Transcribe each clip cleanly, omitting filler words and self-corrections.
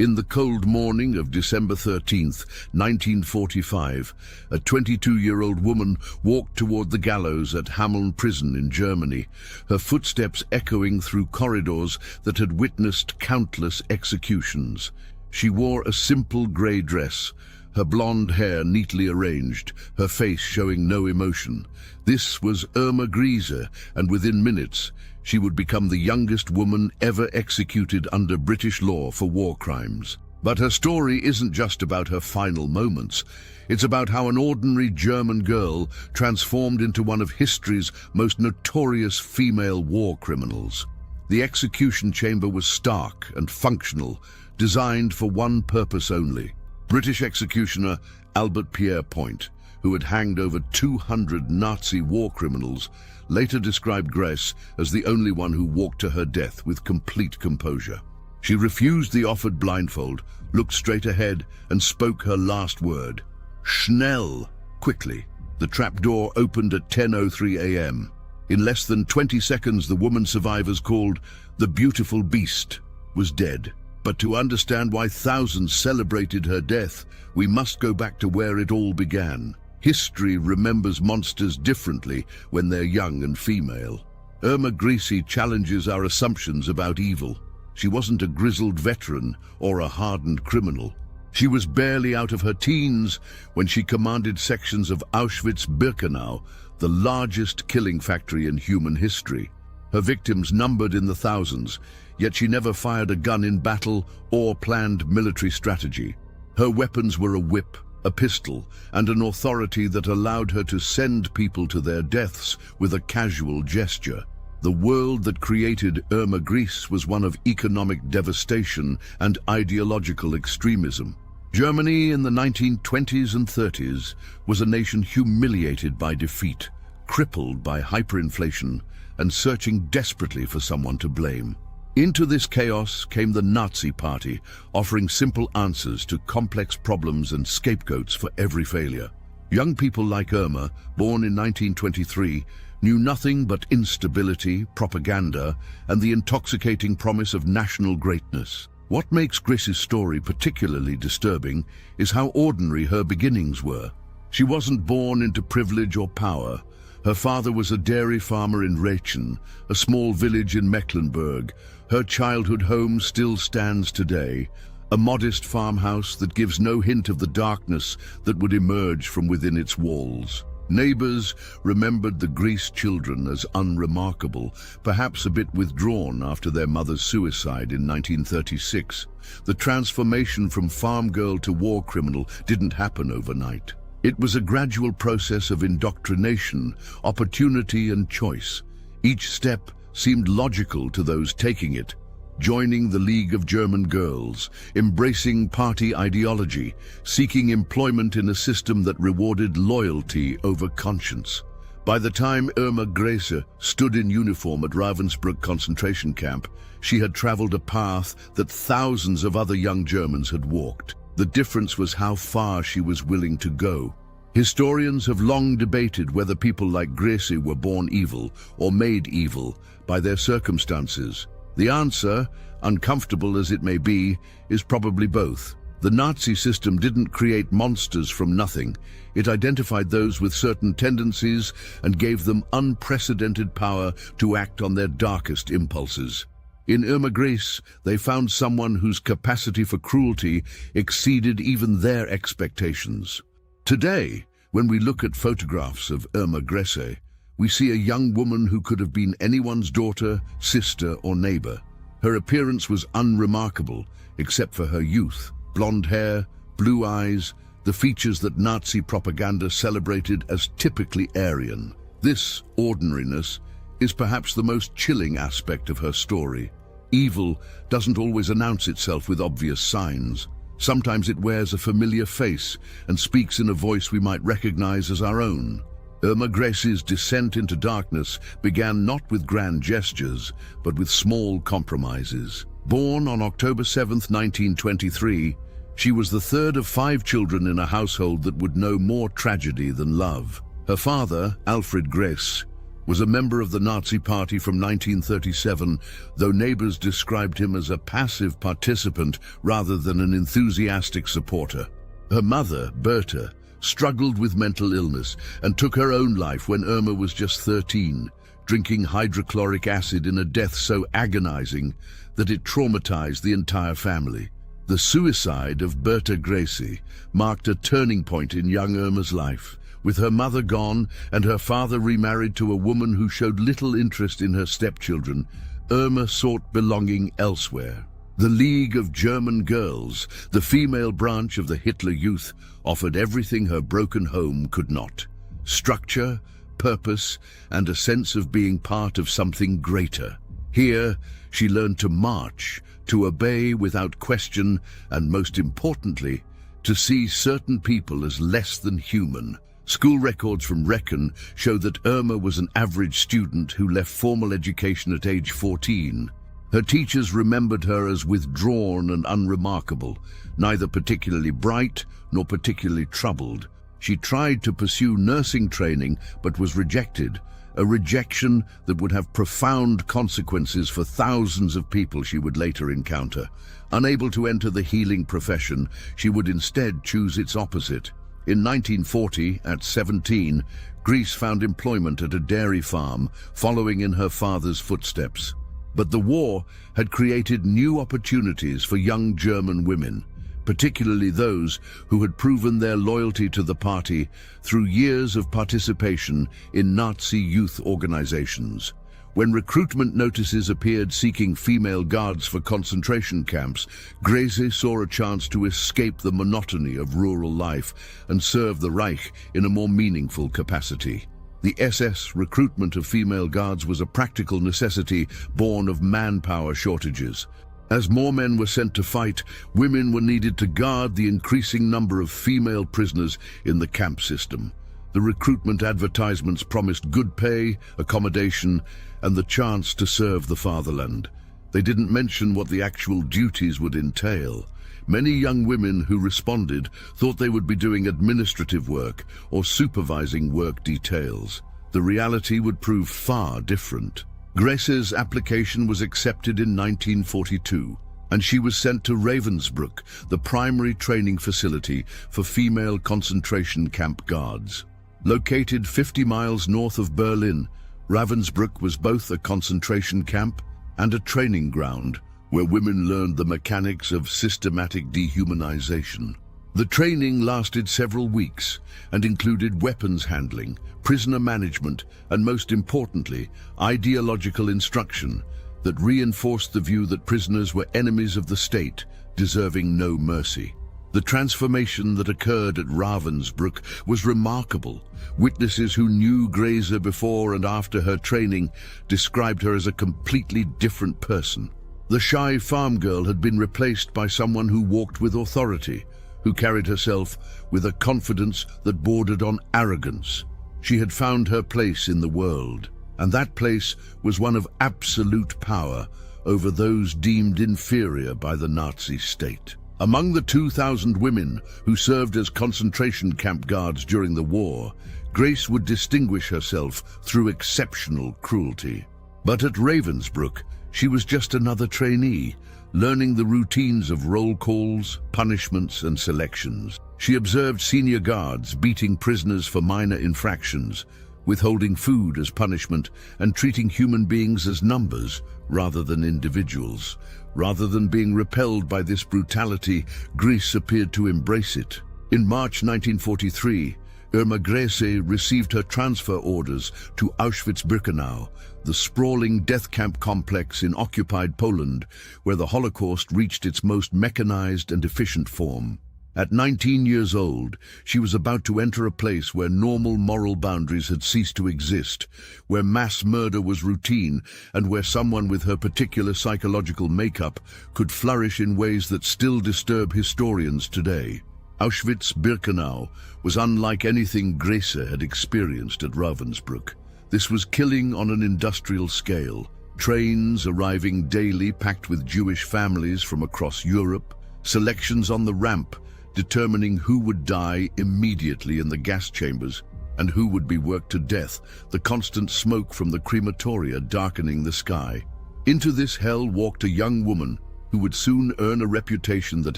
In the cold morning of December 13th, 1945, a 22-year-old woman walked toward the gallows at Hameln prison in Germany, her footsteps echoing through corridors that had witnessed countless executions. She wore a simple grey dress, her blonde hair neatly arranged, her face showing no emotion. This was Irma Grese, and within minutes, she would become the youngest woman ever executed under British law for war crimes. But her story isn't just about her final moments. It's about how an ordinary German girl transformed into one of history's most notorious female war criminals. The execution chamber was stark and functional, designed for one purpose only. British executioner Albert Pierre Point, who had hanged over 200 Nazi war criminals, later described Grese as the only one who walked to her death with complete composure. She refused the offered blindfold, looked straight ahead, and spoke her last word. Schnell! Quickly. The trapdoor opened at 10:03 a.m. In less than 20 seconds, the woman survivors called the beautiful beast was dead. But to understand why thousands celebrated her death, we must go back to where it all began. History remembers monsters differently when they're young and female. Irma Grese challenges our assumptions about evil. She wasn't a grizzled veteran or a hardened criminal. She was barely out of her teens when she commanded sections of Auschwitz-Birkenau, the largest killing factory in human history. Her victims numbered in the thousands, yet she never fired a gun in battle or planned military strategy. Her weapons were a whip, a pistol, and an authority that allowed her to send people to their deaths with a casual gesture. The world that created Irma Grese was one of economic devastation and ideological extremism. Germany in the 1920s and 30s was a nation humiliated by defeat, crippled by hyperinflation, and searching desperately for someone to blame. Into this chaos came the Nazi Party, offering simple answers to complex problems and scapegoats for every failure. Young people like Irma, born in 1923, knew nothing but instability, propaganda, and the intoxicating promise of national greatness. What makes Grese's story particularly disturbing is how ordinary her beginnings were. She wasn't born into privilege or power. Her father was a dairy farmer in Riechen, a small village in Mecklenburg. Her childhood home still stands today, a modest farmhouse that gives no hint of the darkness that would emerge from within its walls. Neighbors remembered the Grese children as unremarkable, perhaps a bit withdrawn after their mother's suicide in 1936. The transformation from farm girl to war criminal didn't happen overnight. It was a gradual process of indoctrination, opportunity, and choice. Each step seemed logical to those taking it. Joining the League of German Girls, embracing party ideology, seeking employment in a system that rewarded loyalty over conscience. By the time Irma Grese stood in uniform at Ravensbrück concentration camp, she had traveled a path that thousands of other young Germans had walked. The difference was how far she was willing to go. Historians have long debated whether people like Grese were born evil or made evil by their circumstances. The answer, uncomfortable as it may be, is probably both. The Nazi system didn't create monsters from nothing. It identified those with certain tendencies and gave them unprecedented power to act on their darkest impulses. In Irma Grese, they found someone whose capacity for cruelty exceeded even their expectations. Today, when we look at photographs of Irma Grese, we see a young woman who could have been anyone's daughter, sister, or neighbor. Her appearance was unremarkable, except for her youth. Blonde hair, blue eyes, the features that Nazi propaganda celebrated as typically Aryan. This ordinariness is perhaps the most chilling aspect of her story. Evil doesn't always announce itself with obvious signs. Sometimes it wears a familiar face and speaks in a voice we might recognize as our own. Irma Grese's descent into darkness began not with grand gestures, but with small compromises. Born on October 7, 1923, she was the third of 5 children in a household that would know more tragedy than love. Her father, Alfred Grese, was a member of the Nazi Party from 1937, though neighbors described him as a passive participant rather than an enthusiastic supporter. Her mother, Berta, struggled with mental illness and took her own life when Irma was just 13, drinking hydrochloric acid in a death so agonizing that it traumatized the entire family. The suicide of Irma Grese marked a turning point in young Irma's life. With her mother gone and her father remarried to a woman who showed little interest in her stepchildren, Irma sought belonging elsewhere. The League of German Girls, the female branch of the Hitler Youth, offered everything her broken home could not: structure, purpose, and a sense of being part of something greater. Here, she learned to march, to obey without question, and most importantly, to see certain people as less than human. School records from Reckon show that Irma was an average student who left formal education at age 14. Her teachers remembered her as withdrawn and unremarkable, neither particularly bright nor particularly troubled. She tried to pursue nursing training but was rejected, a rejection that would have profound consequences for thousands of people she would later encounter. Unable to enter the healing profession, she would instead choose its opposite. In 1940, at 17, Grese found employment at a dairy farm, following in her father's footsteps. But the war had created new opportunities for young German women, particularly those who had proven their loyalty to the party through years of participation in Nazi youth organizations. When recruitment notices appeared seeking female guards for concentration camps, Grese saw a chance to escape the monotony of rural life and serve the Reich in a more meaningful capacity. The SS recruitment of female guards was a practical necessity born of manpower shortages. As more men were sent to fight, women were needed to guard the increasing number of female prisoners in the camp system. The recruitment advertisements promised good pay, accommodation, and the chance to serve the fatherland. They didn't mention what the actual duties would entail. Many young women who responded thought they would be doing administrative work or supervising work details. The reality would prove far different. Grese's application was accepted in 1942, and she was sent to Ravensbrück, the primary training facility for female concentration camp guards. Located 50 miles north of Berlin, Ravensbrück was both a concentration camp and a training ground where women learned the mechanics of systematic dehumanization. The training lasted several weeks and included weapons handling, prisoner management, and most importantly, ideological instruction that reinforced the view that prisoners were enemies of the state, deserving no mercy. The transformation that occurred at Ravensbrück was remarkable. Witnesses who knew Grese before and after her training described her as a completely different person. The shy farm girl had been replaced by someone who walked with authority, who carried herself with a confidence that bordered on arrogance. She had found her place in the world, and that place was one of absolute power over those deemed inferior by the Nazi state. Among the 2,000 women who served as concentration camp guards during the war, Grese would distinguish herself through exceptional cruelty. But at Ravensbrück, she was just another trainee, learning the routines of roll calls, punishments, and selections. She observed senior guards beating prisoners for minor infractions, withholding food as punishment, and treating human beings as numbers rather than individuals. Rather than being repelled by this brutality, Grese appeared to embrace it. In March 1943, Irma Grese received her transfer orders to Auschwitz-Birkenau, the sprawling death camp complex in occupied Poland, where the Holocaust reached its most mechanized and efficient form. At 19 years old, she was about to enter a place where normal moral boundaries had ceased to exist, where mass murder was routine, and where someone with her particular psychological makeup could flourish in ways that still disturb historians today. Auschwitz-Birkenau was unlike anything Grese had experienced at Ravensbrück. This was killing on an industrial scale. Trains arriving daily packed with Jewish families from across Europe, selections on the ramp determining who would die immediately in the gas chambers, and who would be worked to death, the constant smoke from the crematoria darkening the sky. Into this hell walked a young woman who would soon earn a reputation that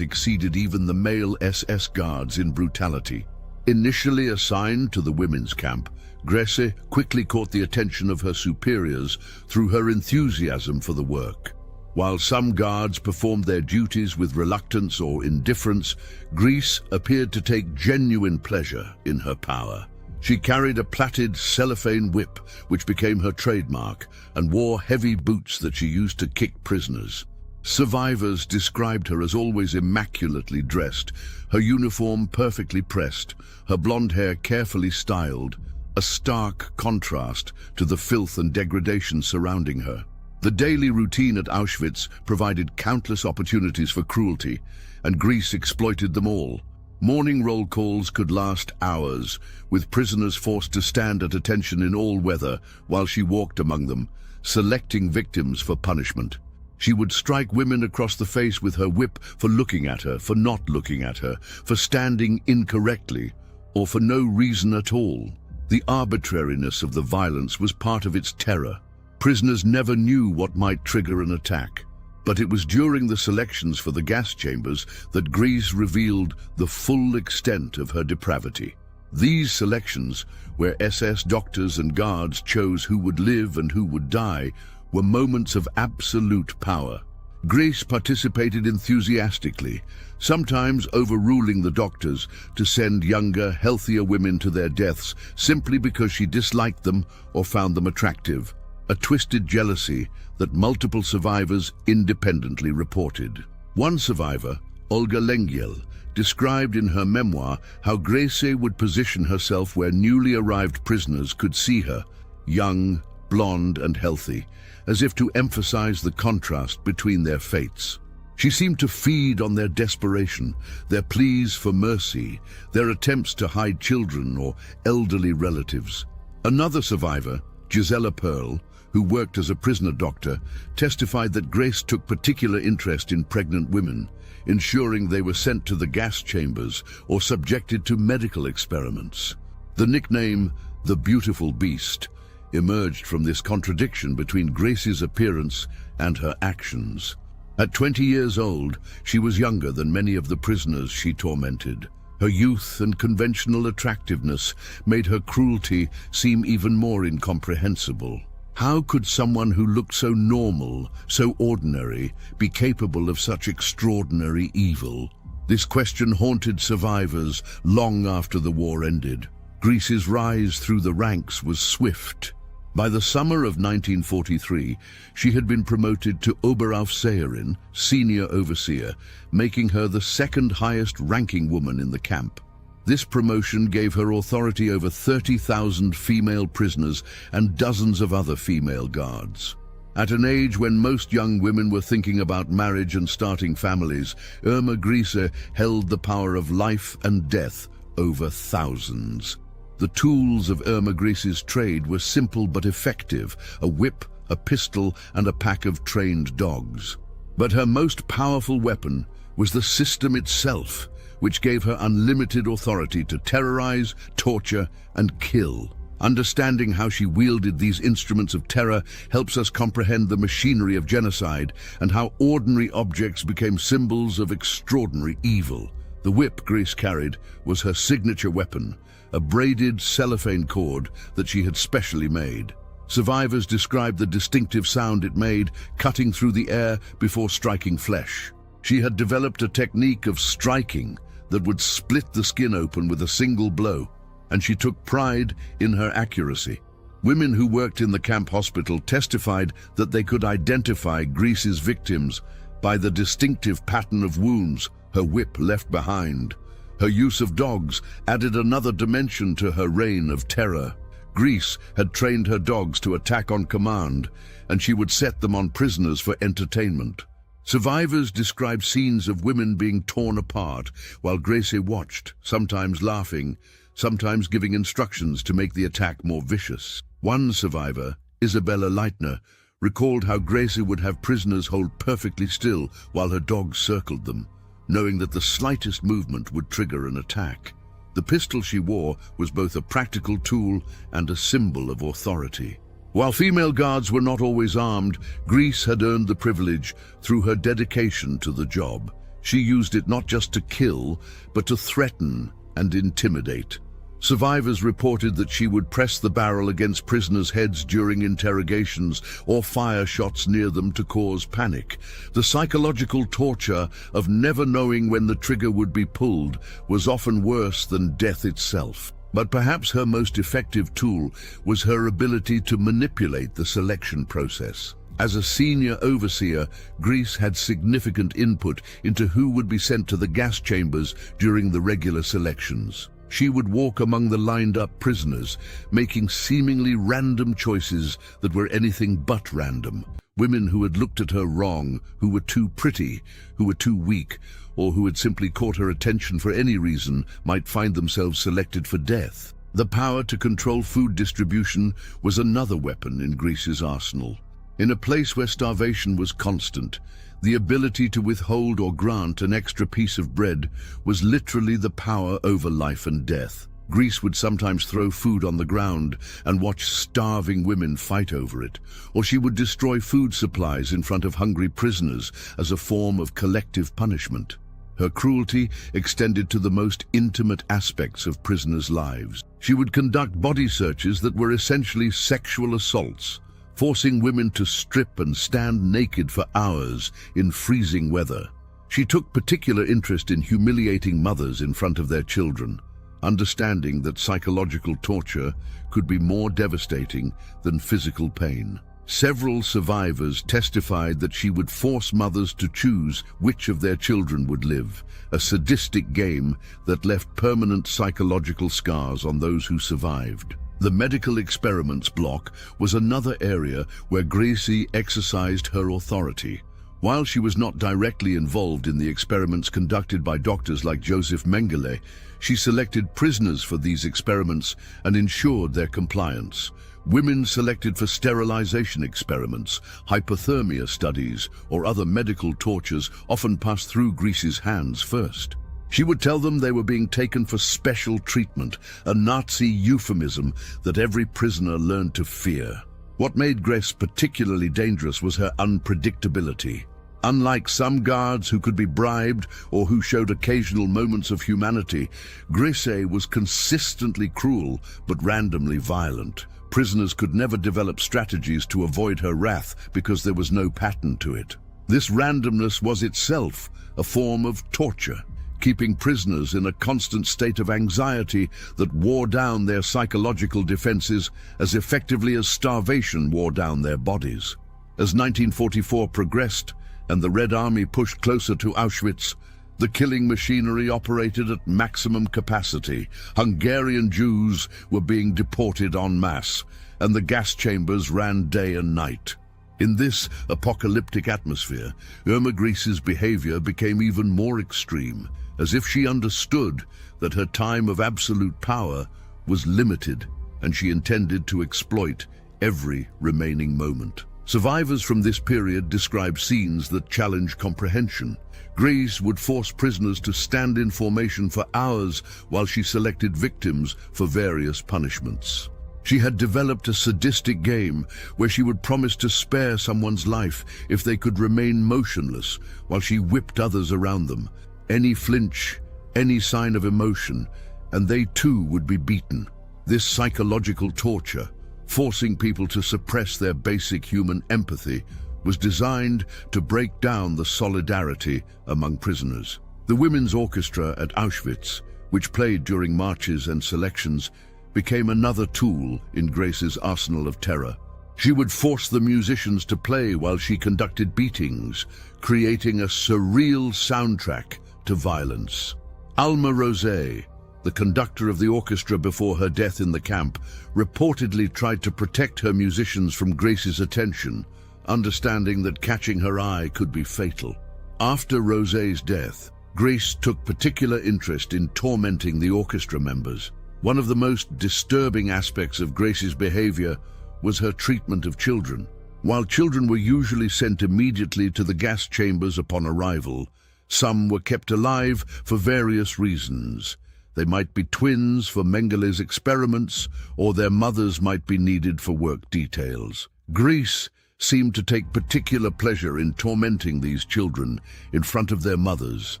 exceeded even the male SS guards in brutality. Initially assigned to the women's camp, Grese quickly caught the attention of her superiors through her enthusiasm for the work. While some guards performed their duties with reluctance or indifference, Grese appeared to take genuine pleasure in her power. She carried a plaited cellophane whip, which became her trademark, and wore heavy boots that she used to kick prisoners. Survivors described her as always immaculately dressed, her uniform perfectly pressed, her blonde hair carefully styled, a stark contrast to the filth and degradation surrounding her. The daily routine at Auschwitz provided countless opportunities for cruelty, and Grese exploited them all. Morning roll calls could last hours, with prisoners forced to stand at attention in all weather while she walked among them, selecting victims for punishment. She would strike women across the face with her whip for looking at her, for not looking at her, for standing incorrectly, or for no reason at all. The arbitrariness of the violence was part of its terror. Prisoners never knew what might trigger an attack. But it was during the selections for the gas chambers that Grese revealed the full extent of her depravity. These selections, where SS doctors and guards chose who would live and who would die, were moments of absolute power. Grese participated enthusiastically, sometimes overruling the doctors to send younger, healthier women to their deaths simply because she disliked them or found them attractive, a twisted jealousy that multiple survivors independently reported. One survivor, Olga Lengyel, described in her memoir how Grese would position herself where newly arrived prisoners could see her, young, blonde and healthy, as if to emphasize the contrast between their fates. She seemed to feed on their desperation, their pleas for mercy, their attempts to hide children or elderly relatives. Another survivor, Gisela Pearl, who worked as a prisoner doctor, testified that Grese took particular interest in pregnant women, ensuring they were sent to the gas chambers or subjected to medical experiments. The nickname, the Beautiful Beast, emerged from this contradiction between Grese's appearance and her actions. At 20 years old, she was younger than many of the prisoners she tormented. Her youth and conventional attractiveness made her cruelty seem even more incomprehensible. How could someone who looked so normal, so ordinary, be capable of such extraordinary evil? This question haunted survivors long after the war ended. Grese's rise through the ranks was swift. By the summer of 1943, she had been promoted to Oberaufseherin, senior overseer, making her the second highest ranking woman in the camp. This promotion gave her authority over 30,000 female prisoners and dozens of other female guards. At an age when most young women were thinking about marriage and starting families, Irma Grese held the power of life and death over thousands. The tools of Irma Grese's trade were simple but effective: a whip, a pistol, and a pack of trained dogs. But her most powerful weapon was the system itself, which gave her unlimited authority to terrorize, torture, and kill. Understanding how she wielded these instruments of terror helps us comprehend the machinery of genocide and how ordinary objects became symbols of extraordinary evil. The whip Grese carried was her signature weapon, a braided cellophane cord that she had specially made. Survivors described the distinctive sound it made, cutting through the air before striking flesh. She had developed a technique of striking that would split the skin open with a single blow, and she took pride in her accuracy. Women who worked in the camp hospital testified that they could identify Grese's victims by the distinctive pattern of wounds her whip left behind. Her use of dogs added another dimension to her reign of terror. Grese had trained her dogs to attack on command, and she would set them on prisoners for entertainment. Survivors described scenes of women being torn apart while Grese watched, sometimes laughing, sometimes giving instructions to make the attack more vicious. One survivor, Isabella Leitner, recalled how Grese would have prisoners hold perfectly still while her dogs circled them, knowing that the slightest movement would trigger an attack. The pistol she wore was both a practical tool and a symbol of authority. While female guards were not always armed, Grese had earned the privilege through her dedication to the job. She used it not just to kill, but to threaten and intimidate. Survivors reported that she would press the barrel against prisoners' heads during interrogations or fire shots near them to cause panic. The psychological torture of never knowing when the trigger would be pulled was often worse than death itself. But perhaps her most effective tool was her ability to manipulate the selection process. As a senior overseer, Grese had significant input into who would be sent to the gas chambers during the regular selections. She would walk among the lined-up prisoners, making seemingly random choices that were anything but random. Women who had looked at her wrong, who were too pretty, who were too weak, or who had simply caught her attention for any reason might find themselves selected for death. The power to control food distribution was another weapon in Grese's arsenal. In a place where starvation was constant, the ability to withhold or grant an extra piece of bread was literally the power over life and death. Grese would sometimes throw food on the ground and watch starving women fight over it, or she would destroy food supplies in front of hungry prisoners as a form of collective punishment. Her cruelty extended to the most intimate aspects of prisoners' lives. She would conduct body searches that were essentially sexual assaults, forcing women to strip and stand naked for hours in freezing weather. She took particular interest in humiliating mothers in front of their children, understanding that psychological torture could be more devastating than physical pain. Several survivors testified that she would force mothers to choose which of their children would live, a sadistic game that left permanent psychological scars on those who survived. The medical experiments block was another area where Grese exercised her authority. While she was not directly involved in the experiments conducted by doctors like Joseph Mengele, she selected prisoners for these experiments and ensured their compliance. Women selected for sterilization experiments, hypothermia studies, or other medical tortures often passed through Grese's hands first. She would tell them they were being taken for special treatment, a Nazi euphemism that every prisoner learned to fear. What made Grese particularly dangerous was her unpredictability. Unlike some guards who could be bribed or who showed occasional moments of humanity, Grese was consistently cruel but randomly violent. Prisoners could never develop strategies to avoid her wrath because there was no pattern to it. This randomness was itself a form of torture, keeping prisoners in a constant state of anxiety that wore down their psychological defenses as effectively as starvation wore down their bodies. As 1944 progressed and the Red Army pushed closer to Auschwitz, the killing machinery operated at maximum capacity. Hungarian Jews were being deported en masse, and the gas chambers ran day and night. In this apocalyptic atmosphere, Irma Grese's behavior became even more extreme, as if she understood that her time of absolute power was limited and she intended to exploit every remaining moment. Survivors from this period describe scenes that challenge comprehension. Grese would force prisoners to stand in formation for hours while she selected victims for various punishments. She had developed a sadistic game where she would promise to spare someone's life if they could remain motionless while she whipped others around them. Any flinch, any sign of emotion, and they too would be beaten. This psychological torture, forcing people to suppress their basic human empathy, was designed to break down the solidarity among prisoners. The women's orchestra at Auschwitz, which played during marches and selections, became another tool in Grese's arsenal of terror. She would force the musicians to play while she conducted beatings, creating a surreal soundtrack to violence. Irma Grese, the conductor of the orchestra before her death in the camp, reportedly tried to protect her musicians from Grese's attention, understanding that catching her eye could be fatal. After Grose's death, Grese took particular interest in tormenting the orchestra members. One of the most disturbing aspects of Grese's behavior was her treatment of children. While children were usually sent immediately to the gas chambers upon arrival, some were kept alive for various reasons. They might be twins for Mengelé's experiments, or their mothers might be needed for work details. Grese seemed to take particular pleasure in tormenting these children in front of their mothers,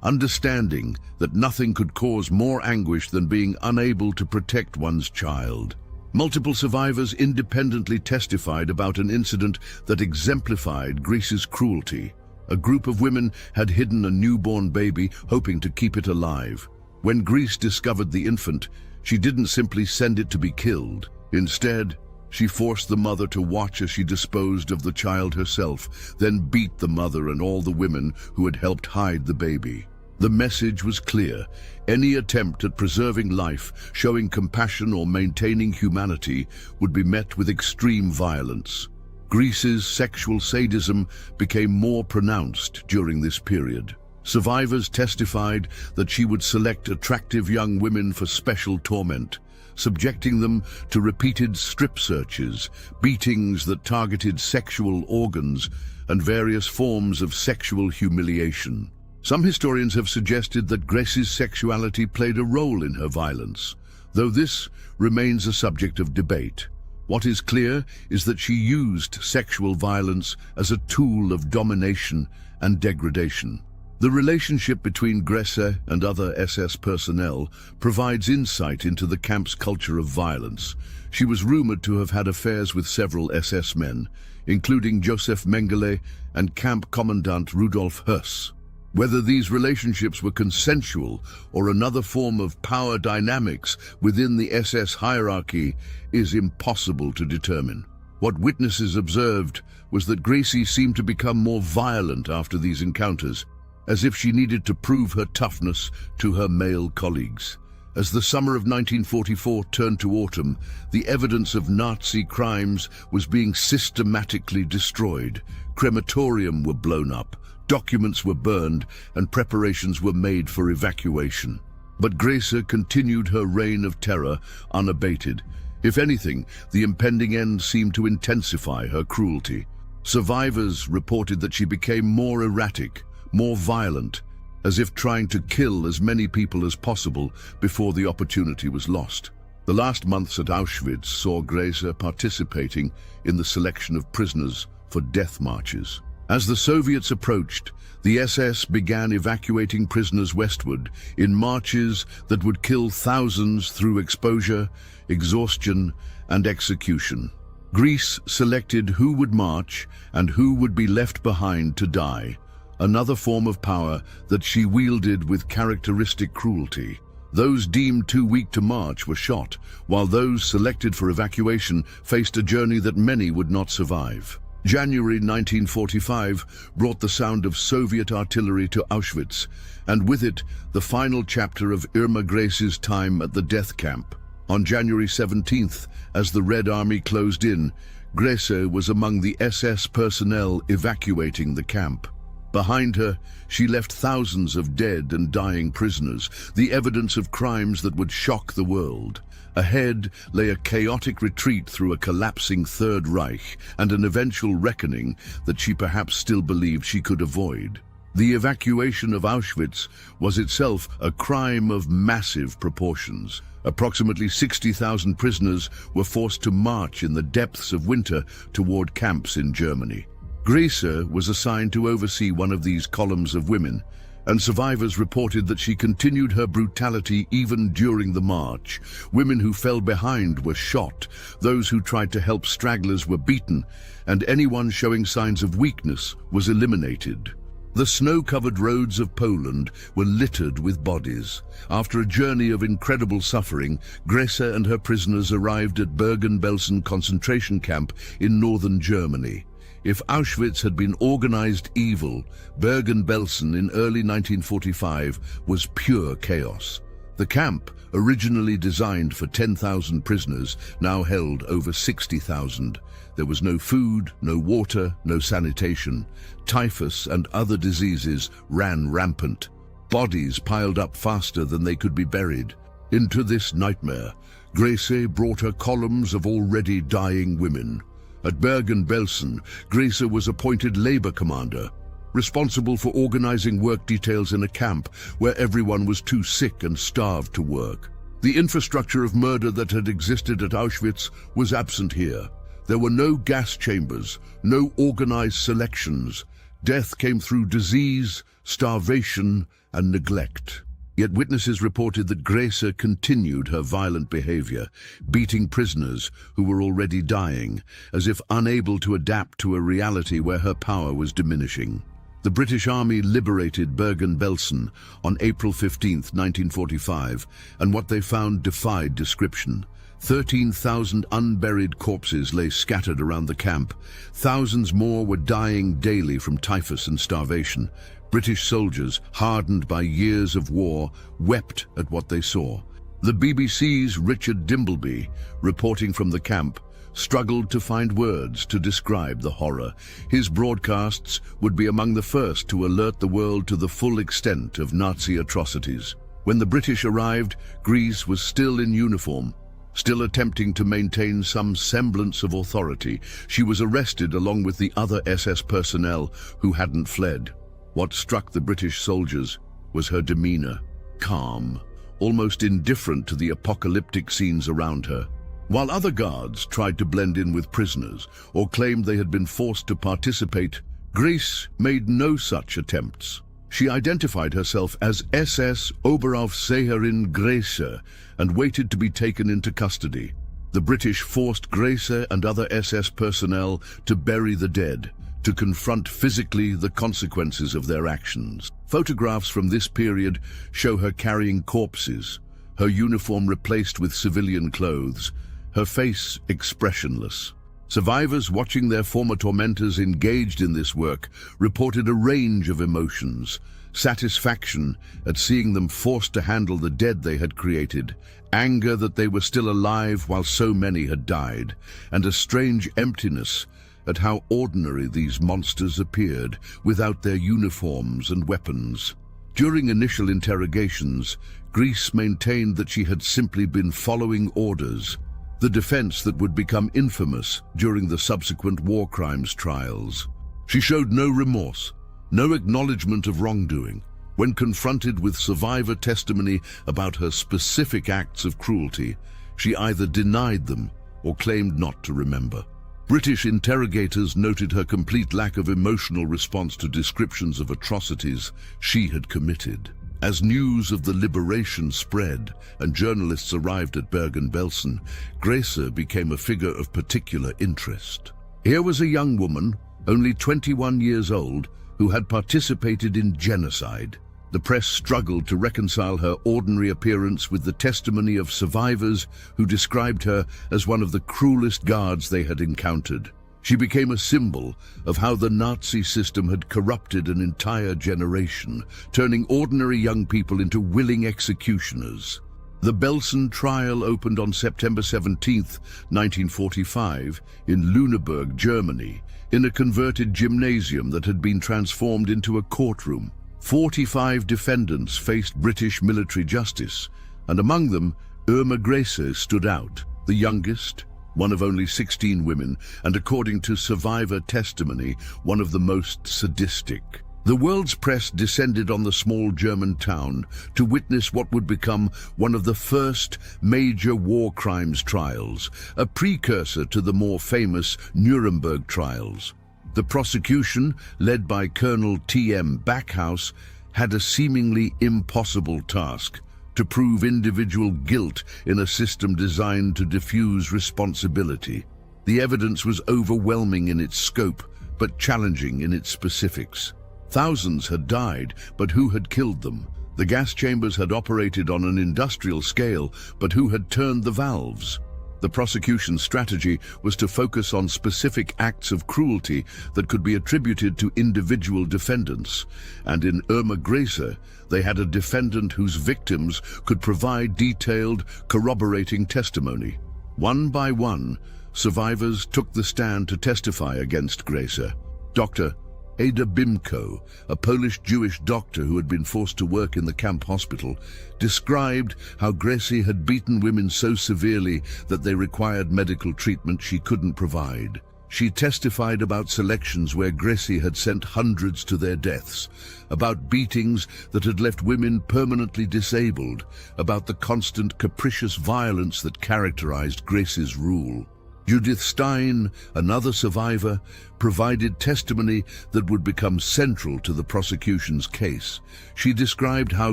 understanding that nothing could cause more anguish than being unable to protect one's child. Multiple survivors independently testified about an incident that exemplified Grese's cruelty. A group of women had hidden a newborn baby, hoping to keep it alive. When Grese discovered the infant, she didn't simply send it to be killed. Instead, she forced the mother to watch as she disposed of the child herself, then beat the mother and all the women who had helped hide the baby. The message was clear. Any attempt at preserving life, showing compassion or maintaining humanity would be met with extreme violence. Grese's sexual sadism became more pronounced during this period. Survivors testified that she would select attractive young women for special torment, subjecting them to repeated strip searches, beatings that targeted sexual organs, and various forms of sexual humiliation. Some historians have suggested that Grese's sexuality played a role in her violence, though this remains a subject of debate. What is clear is that she used sexual violence as a tool of domination and degradation. The relationship between Grese and other SS personnel provides insight into the camp's culture of violence. She was rumored to have had affairs with several SS men, including Joseph Mengele and Camp Commandant Rudolf Höss. Whether these relationships were consensual or another form of power dynamics within the SS hierarchy is impossible to determine. What witnesses observed was that Grese seemed to become more violent after these encounters, as if she needed to prove her toughness to her male colleagues. As the summer of 1944 turned to autumn, the evidence of Nazi crimes was being systematically destroyed. Crematorium were blown up, documents were burned, and preparations were made for evacuation. But Grese continued her reign of terror unabated. If anything, the impending end seemed to intensify her cruelty. Survivors reported that she became more erratic, more violent, as if trying to kill as many people as possible before the opportunity was lost. The last months at Auschwitz saw Grese participating in the selection of prisoners for death marches. As the Soviets approached, the SS began evacuating prisoners westward in marches that would kill thousands through exposure, exhaustion, and execution. Grese selected who would march and who would be left behind to die, another form of power that she wielded with characteristic cruelty. Those deemed too weak to march were shot, while those selected for evacuation faced a journey that many would not survive. January 1945 brought the sound of Soviet artillery to Auschwitz, and with it, the final chapter of Irma Grese's time at the death camp. On January 17th, as the Red Army closed in, Grese was among the SS personnel evacuating the camp. Behind her, she left thousands of dead and dying prisoners, the evidence of crimes that would shock the world. Ahead lay a chaotic retreat through a collapsing Third Reich and an eventual reckoning that she perhaps still believed she could avoid. The evacuation of Auschwitz was itself a crime of massive proportions. Approximately 60,000 prisoners were forced to march in the depths of winter toward camps in Germany. Grese was assigned to oversee one of these columns of women, and survivors reported that she continued her brutality even during the march. Women who fell behind were shot, those who tried to help stragglers were beaten, and anyone showing signs of weakness was eliminated. The snow-covered roads of Poland were littered with bodies. After a journey of incredible suffering, Grese and her prisoners arrived at Bergen-Belsen concentration camp in northern Germany. If Auschwitz had been organized evil, Bergen-Belsen in early 1945 was pure chaos. The camp, originally designed for 10,000 prisoners, now held over 60,000. There was no food, no water, no sanitation. Typhus and other diseases ran rampant. Bodies piled up faster than they could be buried. Into this nightmare, Grese brought her columns of already dying women. At Bergen-Belsen, Grese was appointed labor commander. responsible for organizing work details in a camp where everyone was too sick and starved to work. The infrastructure of murder that had existed at Auschwitz was absent here. There were no gas chambers, no organized selections. Death came through disease, starvation, and neglect. Yet witnesses reported that Grese continued her violent behavior, beating prisoners who were already dying, as if unable to adapt to a reality where her power was diminishing. The British Army liberated Bergen-Belsen on April 15, 1945, and what they found defied description. 13,000 unburied corpses lay scattered around the camp. Thousands more were dying daily from typhus and starvation. British soldiers, hardened by years of war, wept at what they saw. The BBC's Richard Dimbleby, reporting from the camp, struggled to find words to describe the horror. His broadcasts would be among the first to alert the world to the full extent of Nazi atrocities. When the British arrived, Grese was still in uniform, still attempting to maintain some semblance of authority. She was arrested along with the other SS personnel who hadn't fled. What struck the British soldiers was her demeanor, calm, almost indifferent to the apocalyptic scenes around her. While other guards tried to blend in with prisoners or claimed they had been forced to participate, Grese made no such attempts. She identified herself as SS Oberaufseherin Grese and waited to be taken into custody. The British forced Grese and other SS personnel to bury the dead, to confront physically the consequences of their actions. Photographs from this period show her carrying corpses, her uniform replaced with civilian clothes, her face expressionless. Survivors watching their former tormentors engaged in this work reported a range of emotions: satisfaction at seeing them forced to handle the dead they had created, anger that they were still alive while so many had died, and a strange emptiness at how ordinary these monsters appeared without their uniforms and weapons. During initial interrogations, Grese maintained that she had simply been following orders, the defense that would become infamous during the subsequent war crimes trials. She showed no remorse, no acknowledgement of wrongdoing. When confronted with survivor testimony about her specific acts of cruelty, she either denied them or claimed not to remember. British interrogators noted her complete lack of emotional response to descriptions of atrocities she had committed. As news of the liberation spread and journalists arrived at Bergen-Belsen, Grese became a figure of particular interest. Here was a young woman, only 21 years old, who had participated in genocide. The press struggled to reconcile her ordinary appearance with the testimony of survivors who described her as one of the cruelest guards they had encountered. She became a symbol of how the Nazi system had corrupted an entire generation, turning ordinary young people into willing executioners. The Belsen trial opened on September 17, 1945, in Lüneburg, Germany, in a converted gymnasium that had been transformed into a courtroom. 45 defendants faced British military justice, and among them, Irma Grese stood out, the youngest, one of only 16 women, and according to survivor testimony, one of the most sadistic. The world's press descended on the small German town to witness what would become one of the first major war crimes trials, a precursor to the more famous Nuremberg trials. The prosecution, led by Colonel T.M. Backhouse, had a seemingly impossible task: to prove individual guilt in a system designed to diffuse responsibility. The evidence was overwhelming in its scope, but challenging in its specifics. Thousands had died, but who had killed them? The gas chambers had operated on an industrial scale, but who had turned the valves? The prosecution's strategy was to focus on specific acts of cruelty that could be attributed to individual defendants, and in Irma Grese, they had a defendant whose victims could provide detailed, corroborating testimony. One by one, survivors took the stand to testify against Grese. Dr. Ada Bimko, a Polish Jewish doctor who had been forced to work in the camp hospital, described how Grese had beaten women so severely that they required medical treatment she couldn't provide. She testified about selections where Grese had sent hundreds to their deaths, about beatings that had left women permanently disabled, about the constant capricious violence that characterized Grese's rule. Judith Stein, another survivor, provided testimony that would become central to the prosecution's case. She described how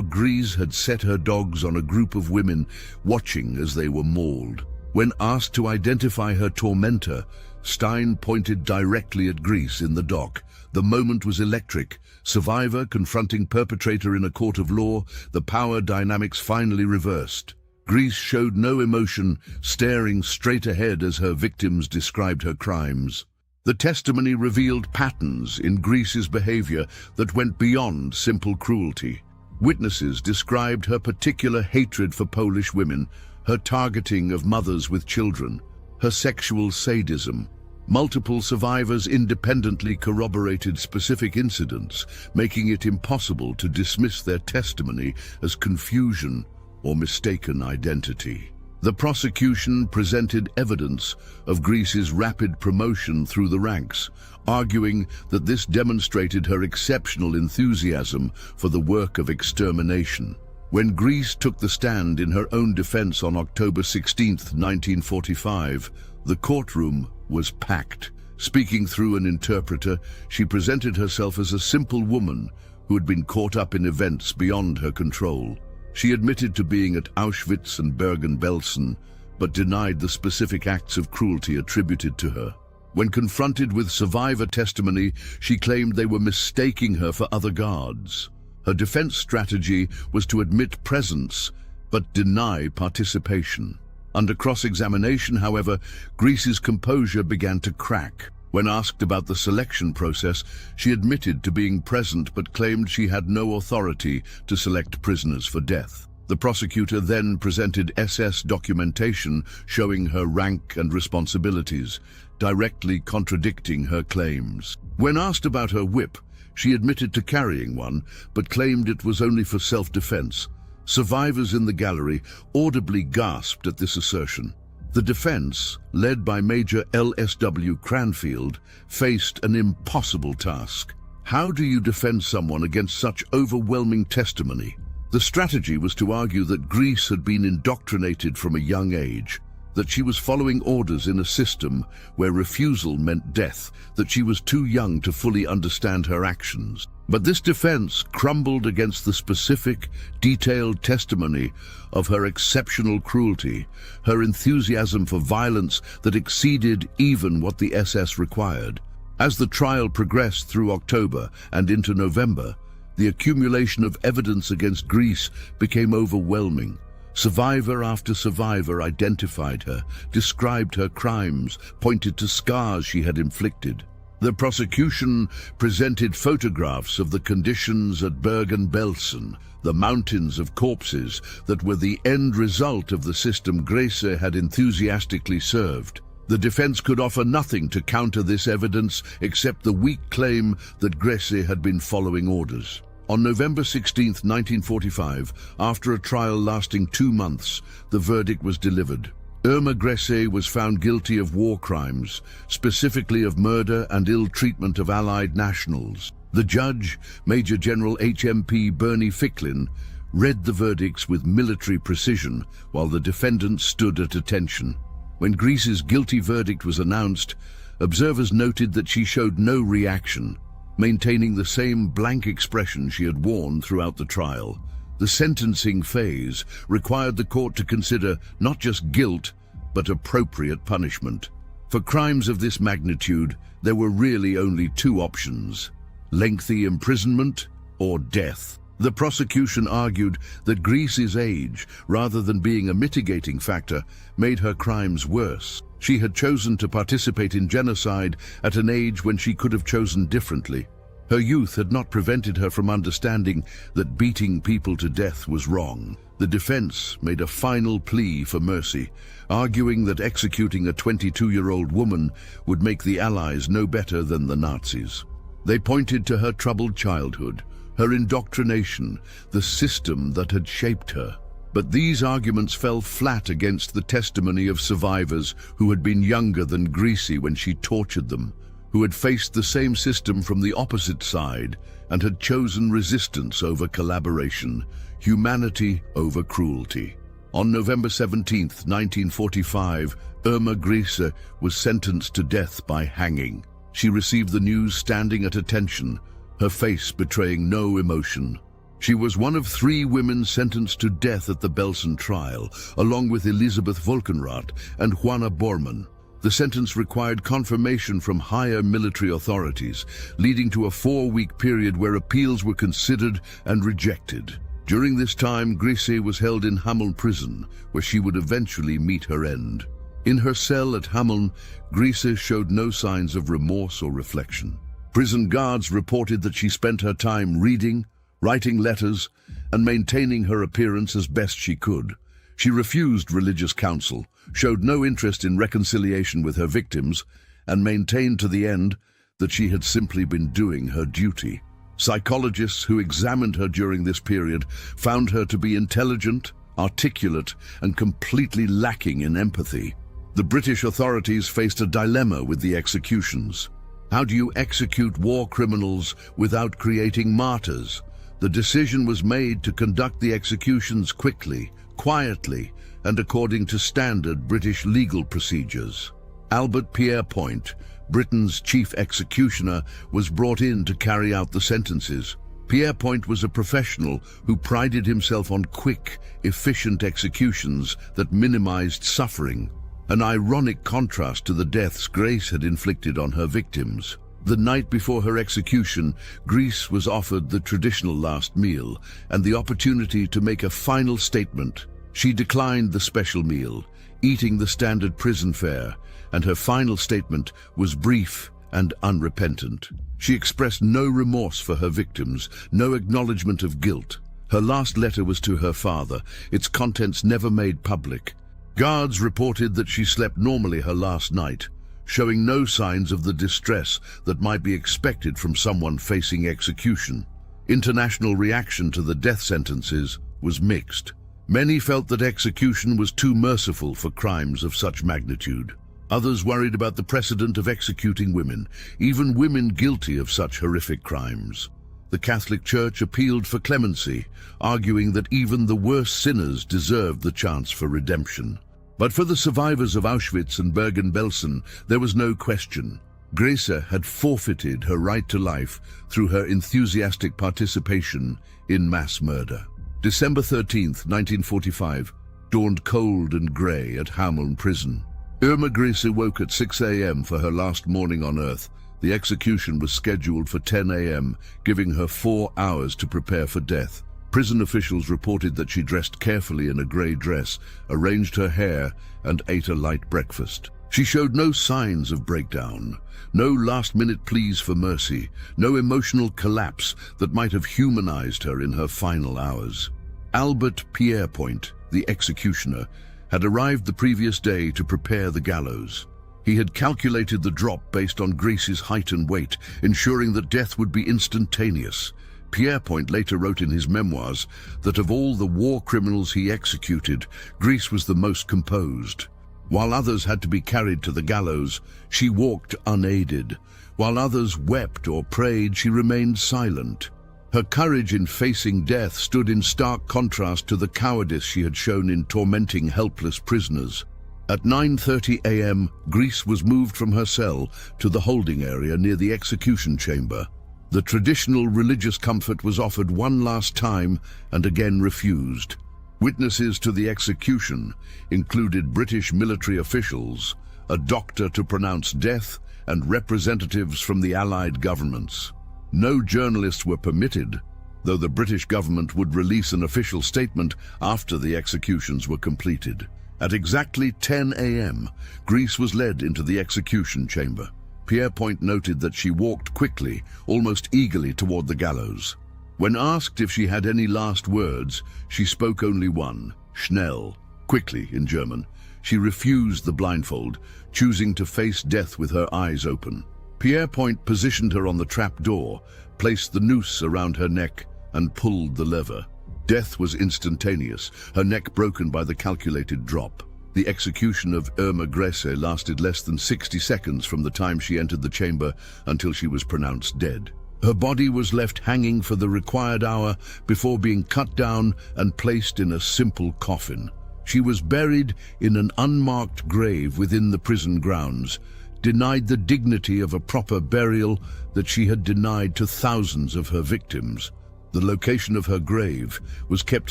Grese had set her dogs on a group of women, watching as they were mauled. When asked to identify her tormentor, Stein pointed directly at Grese in the dock. The moment was electric. Survivor confronting perpetrator in a court of law, the power dynamics finally reversed. Grese showed no emotion, staring straight ahead as her victims described her crimes. The testimony revealed patterns in Grese's behavior that went beyond simple cruelty. Witnesses described her particular hatred for Polish women, her targeting of mothers with children, her sexual sadism. Multiple survivors independently corroborated specific incidents, making it impossible to dismiss their testimony as confusion or mistaken identity. The prosecution presented evidence of Grese's rapid promotion through the ranks, arguing that this demonstrated her exceptional enthusiasm for the work of extermination. When Grese took the stand in her own defense on October 16, 1945, the courtroom was packed. Speaking through an interpreter, she presented herself as a simple woman who had been caught up in events beyond her control. She admitted to being at Auschwitz and Bergen-Belsen, but denied the specific acts of cruelty attributed to her. When confronted with survivor testimony, she claimed they were mistaking her for other guards. Her defense strategy was to admit presence, but deny participation. Under cross-examination, however, Grese's composure began to crack. When asked about the selection process, she admitted to being present but claimed she had no authority to select prisoners for death. The prosecutor then presented SS documentation showing her rank and responsibilities, directly contradicting her claims. When asked about her whip, she admitted to carrying one, but claimed it was only for self-defense. Survivors in the gallery audibly gasped at this assertion. The defense, led by Major L.S.W. Cranfield, faced an impossible task. How do you defend someone against such overwhelming testimony? The strategy was to argue that Grese had been indoctrinated from a young age, that she was following orders in a system where refusal meant death, that she was too young to fully understand her actions. But this defense crumbled against the specific, detailed testimony of her exceptional cruelty, her enthusiasm for violence that exceeded even what the SS required. As the trial progressed through October and into November, the accumulation of evidence against Grese became overwhelming. Survivor after survivor identified her, described her crimes, pointed to scars she had inflicted. The prosecution presented photographs of the conditions at Bergen-Belsen, the mountains of corpses that were the end result of the system Grese had enthusiastically served. The defense could offer nothing to counter this evidence except the weak claim that Grese had been following orders. On November 16, 1945, after a trial lasting 2 months, the verdict was delivered. Irma Grese was found guilty of war crimes, specifically of murder and ill treatment of Allied nationals. The judge, Major General HMP Bernie Ficklin, read the verdicts with military precision while the defendants stood at attention. When Grese's guilty verdict was announced, observers noted that she showed no reaction, maintaining the same blank expression she had worn throughout the trial. The sentencing phase required the court to consider not just guilt, but appropriate punishment. For crimes of this magnitude, there were really only 2 options: lengthy imprisonment or death. The prosecution argued that Grese's age, rather than being a mitigating factor, made her crimes worse. She had chosen to participate in genocide at an age when she could have chosen differently. Her youth had not prevented her from understanding that beating people to death was wrong. The defense made a final plea for mercy, arguing that executing a 22-year-old woman would make the Allies no better than the Nazis. They pointed to her troubled childhood, her indoctrination, the system that had shaped her. But these arguments fell flat against the testimony of survivors who had been younger than Grese when she tortured them, who had faced the same system from the opposite side and had chosen resistance over collaboration, humanity over cruelty. On November 17, 1945, Irma Grese was sentenced to death by hanging. She received the news standing at attention, her face betraying no emotion. She was one of 3 women sentenced to death at the Belsen trial, along with Elisabeth Volkenrath and Juana Bormann. The sentence required confirmation from higher military authorities, leading to a 4-week period where appeals were considered and rejected. During this time, Grese was held in Hameln prison, where she would eventually meet her end. In her cell at Hameln, Grese showed no signs of remorse or reflection. Prison guards reported that she spent her time reading, writing letters, and maintaining her appearance as best she could. She refused religious counsel, showed no interest in reconciliation with her victims, and maintained to the end that she had simply been doing her duty. Psychologists who examined her during this period found her to be intelligent, articulate, and completely lacking in empathy. The British authorities faced a dilemma with the executions. How do you execute war criminals without creating martyrs? The decision was made to conduct the executions quickly, quietly, and according to standard British legal procedures. Albert Pierrepoint, Britain's chief executioner, was brought in to carry out the sentences. Pierrepoint was a professional who prided himself on quick, efficient executions that minimized suffering, an ironic contrast to the deaths Grese had inflicted on her victims. The night before her execution, Grese was offered the traditional last meal and the opportunity to make a final statement. She declined the special meal, eating the standard prison fare, and her final statement was brief and unrepentant. She expressed no remorse for her victims, no acknowledgement of guilt. Her last letter was to her father, its contents never made public. Guards reported that she slept normally her last night, showing no signs of the distress that might be expected from someone facing execution. International reaction to the death sentences was mixed. Many felt that execution was too merciful for crimes of such magnitude. Others worried about the precedent of executing women, even women guilty of such horrific crimes. The Catholic Church appealed for clemency, arguing that even the worst sinners deserved the chance for redemption. But for the survivors of Auschwitz and Bergen-Belsen, there was no question. Grese had forfeited her right to life through her enthusiastic participation in mass murder. December 13, 1945, dawned cold and grey at Hameln prison. Irma Grese woke at 6 a.m. for her last morning on Earth. The execution was scheduled for 10 a.m., giving her 4 hours to prepare for death. Prison officials reported that she dressed carefully in a grey dress, arranged her hair, and ate a light breakfast. She showed no signs of breakdown, no last-minute pleas for mercy, no emotional collapse that might have humanized her in her final hours. Albert Pierrepoint, the executioner, had arrived the previous day to prepare the gallows. He had calculated the drop based on Grese's height and weight, ensuring that death would be instantaneous. Pierrepoint later wrote in his memoirs that of all the war criminals he executed, Grese was the most composed. While others had to be carried to the gallows, she walked unaided. While others wept or prayed, she remained silent. Her courage in facing death stood in stark contrast to the cowardice she had shown in tormenting helpless prisoners. At 9:30 a.m., Grese was moved from her cell to the holding area near the execution chamber. The traditional religious comfort was offered one last time and again refused. Witnesses to the execution included British military officials, a doctor to pronounce death, and representatives from the Allied governments. No journalists were permitted, though the British government would release an official statement after the executions were completed. At exactly 10 a.m., Grese was led into the execution chamber. Pierrepoint noted that she walked quickly, almost eagerly toward the gallows. When asked if she had any last words, she spoke only one, schnell, quickly in German. She refused the blindfold, choosing to face death with her eyes open. Pierrepoint positioned her on the trap door, placed the noose around her neck, and pulled the lever. Death was instantaneous, her neck broken by the calculated drop. The execution of Irma Grese lasted less than 60 seconds from the time she entered the chamber until she was pronounced dead. Her body was left hanging for the required hour before being cut down and placed in a simple coffin. She was buried in an unmarked grave within the prison grounds, denied the dignity of a proper burial that she had denied to thousands of her victims. The location of her grave was kept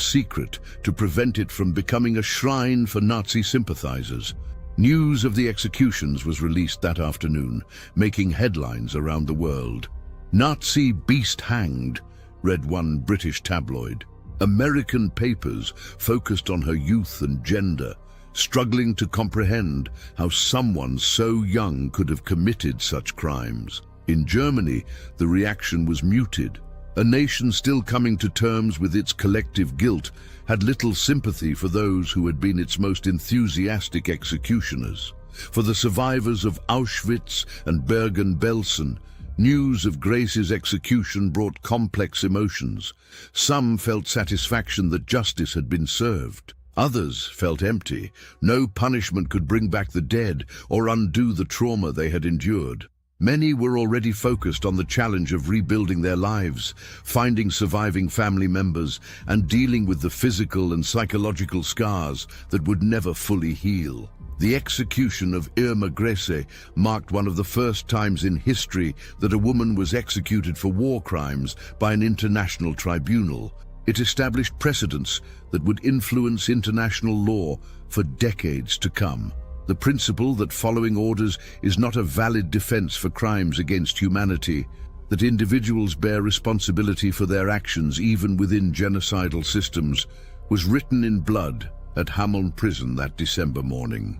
secret to prevent it from becoming a shrine for Nazi sympathizers. News of the executions was released that afternoon, making headlines around the world. "Nazi beast hanged," read one British tabloid. American papers focused on her youth and gender, struggling to comprehend how someone so young could have committed such crimes. In Germany, the reaction was muted. A nation still coming to terms with its collective guilt had little sympathy for those who had been its most enthusiastic executioners. For the survivors of Auschwitz and Bergen-Belsen, news of Grese's execution brought complex emotions. Some felt satisfaction that justice had been served. Others felt empty. No punishment could bring back the dead or undo the trauma they had endured. Many were already focused on the challenge of rebuilding their lives, finding surviving family members, and dealing with the physical and psychological scars that would never fully heal. The execution of Irma Grese marked one of the first times in history that a woman was executed for war crimes by an international tribunal. It established precedents that would influence international law for decades to come. The principle that following orders is not a valid defense for crimes against humanity, that individuals bear responsibility for their actions even within genocidal systems, was written in blood at Hameln prison that December morning.